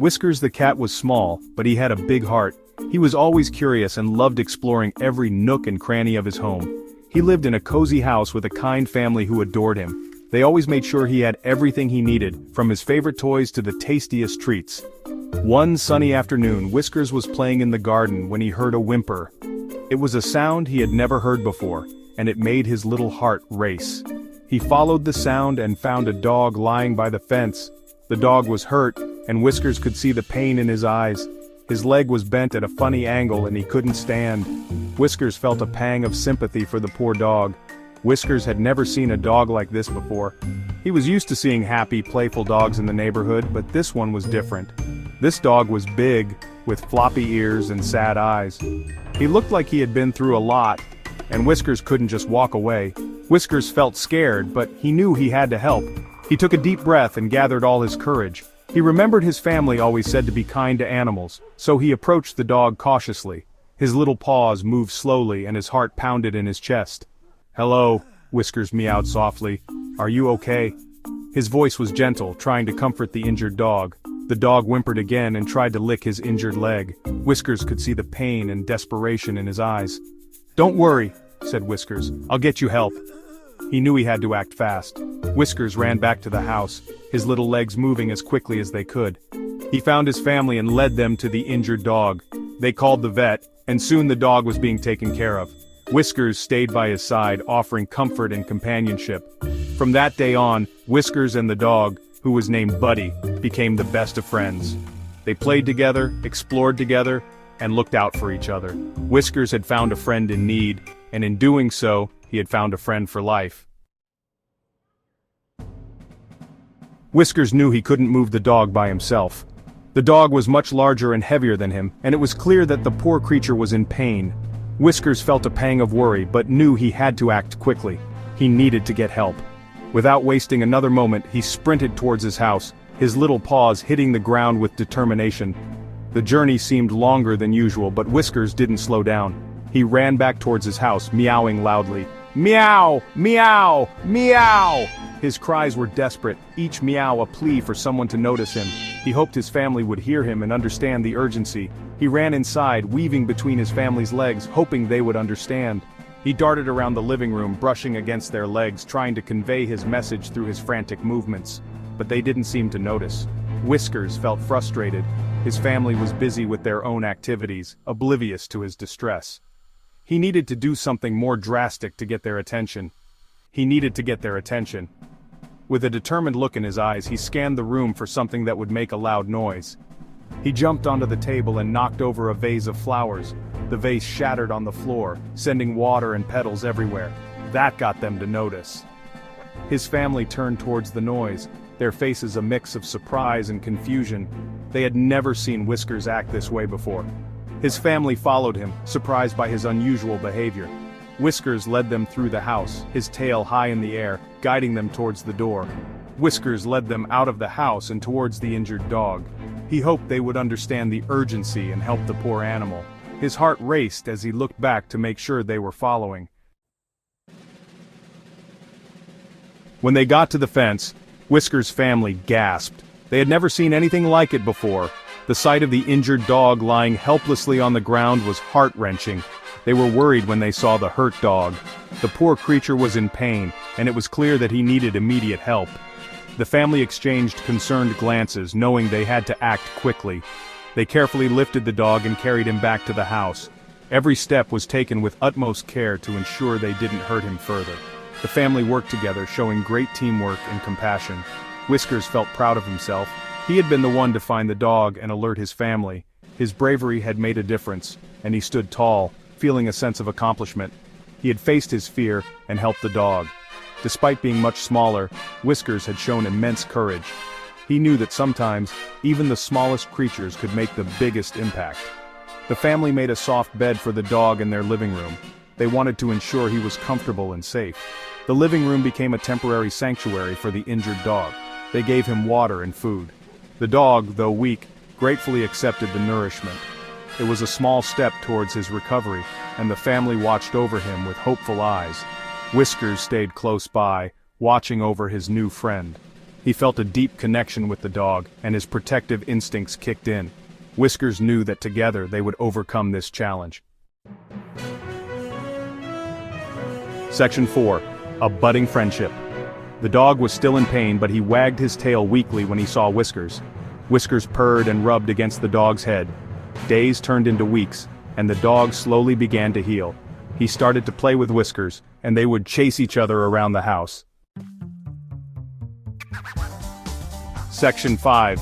Whiskers the cat was small, but he had a big heart. He was always curious and loved exploring every nook and cranny of his home. He lived in a cozy house with a kind family who adored him. They always made sure he had everything he needed, from his favorite toys to the tastiest treats. One sunny afternoon, Whiskers was playing in the garden when he heard a whimper. It was a sound he had never heard before, and it made his little heart race. He followed the sound and found a dog lying by the fence. The dog was hurt, and Whiskers could see the pain in his eyes. His leg was bent at a funny angle and he couldn't stand. Whiskers felt a pang of sympathy for the poor dog. Whiskers had never seen a dog like this before. He was used to seeing happy, playful dogs in the neighborhood, but this one was different. This dog was big, with floppy ears and sad eyes. He looked like he had been through a lot, and Whiskers couldn't just walk away. Whiskers felt scared, but he knew he had to help. He took a deep breath and gathered all his courage. He remembered his family always said to be kind to animals, so he approached the dog cautiously. His little paws moved slowly and his heart pounded in his chest. "Hello," Whiskers meowed softly. "Are you okay?" His voice was gentle, trying to comfort the injured dog. The dog whimpered again and tried to lick his injured leg. Whiskers could see the pain and desperation in his eyes. "Don't worry," said Whiskers. "I'll get you help." He knew he had to act fast. Whiskers ran back to the house, his little legs moving as quickly as they could. He found his family and led them to the injured dog. They called the vet, and soon the dog was being taken care of. Whiskers stayed by his side, offering comfort and companionship. From that day on, Whiskers and the dog, who was named Buddy, became the best of friends. They played together, explored together, and looked out for each other. Whiskers had found a friend in need, and in doing so, he had found a friend for life. Whiskers knew he couldn't move the dog by himself. The dog was much larger and heavier than him, and it was clear that the poor creature was in pain. Whiskers felt a pang of worry, but knew he had to act quickly. He needed to get help. Without wasting another moment, he sprinted towards his house, his little paws hitting the ground with determination. The journey seemed longer than usual, but Whiskers didn't slow down. He ran back towards his house, meowing loudly. Meow! Meow! Meow! His cries were desperate, each meow a plea for someone to notice him. He hoped his family would hear him and understand the urgency. He ran inside, weaving between his family's legs, hoping they would understand. He darted around the living room, brushing against their legs, trying to convey his message through his frantic movements. But they didn't seem to notice. Whiskers felt frustrated. His family was busy with their own activities, oblivious to his distress. He needed to do something more drastic to get their attention. He needed to get their attention. With a determined look in his eyes, he scanned the room for something that would make a loud noise. He jumped onto the table and knocked over a vase of flowers. The vase shattered on the floor, sending water and petals everywhere. That got them to notice. His family turned towards the noise, their faces a mix of surprise and confusion. They had never seen Whiskers act this way before. His family followed him, surprised by his unusual behavior. Whiskers led them through the house, his tail high in the air, guiding them towards the door. Whiskers led them out of the house and towards the injured dog. He hoped they would understand the urgency and help the poor animal. His heart raced as he looked back to make sure they were following. When they got to the fence, Whiskers' family gasped. They had never seen anything like it before. The sight of the injured dog lying helplessly on the ground was heart-wrenching. They were worried when they saw the hurt dog. The poor creature was in pain, and it was clear that he needed immediate help. The family exchanged concerned glances, knowing they had to act quickly. They carefully lifted the dog and carried him back to the house. Every step was taken with utmost care to ensure they didn't hurt him further. The family worked together, showing great teamwork and compassion. Whiskers felt proud of himself. He had been the one to find the dog and alert his family. His bravery had made a difference, and he stood tall, feeling a sense of accomplishment. He had faced his fear and helped the dog. Despite being much smaller, Whiskers had shown immense courage. He knew that sometimes, even the smallest creatures could make the biggest impact. The family made a soft bed for the dog in their living room. They wanted to ensure he was comfortable and safe. The living room became a temporary sanctuary for the injured dog. They gave him water and food. The dog, though weak, gratefully accepted the nourishment. It was a small step towards his recovery, and the family watched over him with hopeful eyes. Whiskers stayed close by, watching over his new friend. He felt a deep connection with the dog, and his protective instincts kicked in. Whiskers knew that together they would overcome this challenge. Section 4. A budding friendship. The dog was still in pain, but he wagged his tail weakly when he saw Whiskers. Whiskers purred and rubbed against the dog's head. Days turned into weeks, and the dog slowly began to heal. He started to play with Whiskers, and they would chase each other around the house. Section 5.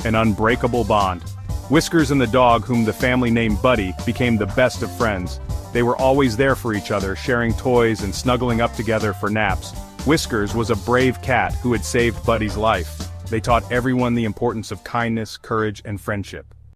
An Unbreakable Bond. Whiskers and the dog, whom the family named Buddy, became the best of friends. They were always there for each other, sharing toys and snuggling up together for naps. Whiskers was a brave cat who had saved Buddy's life. They taught everyone the importance of kindness, courage, and friendship.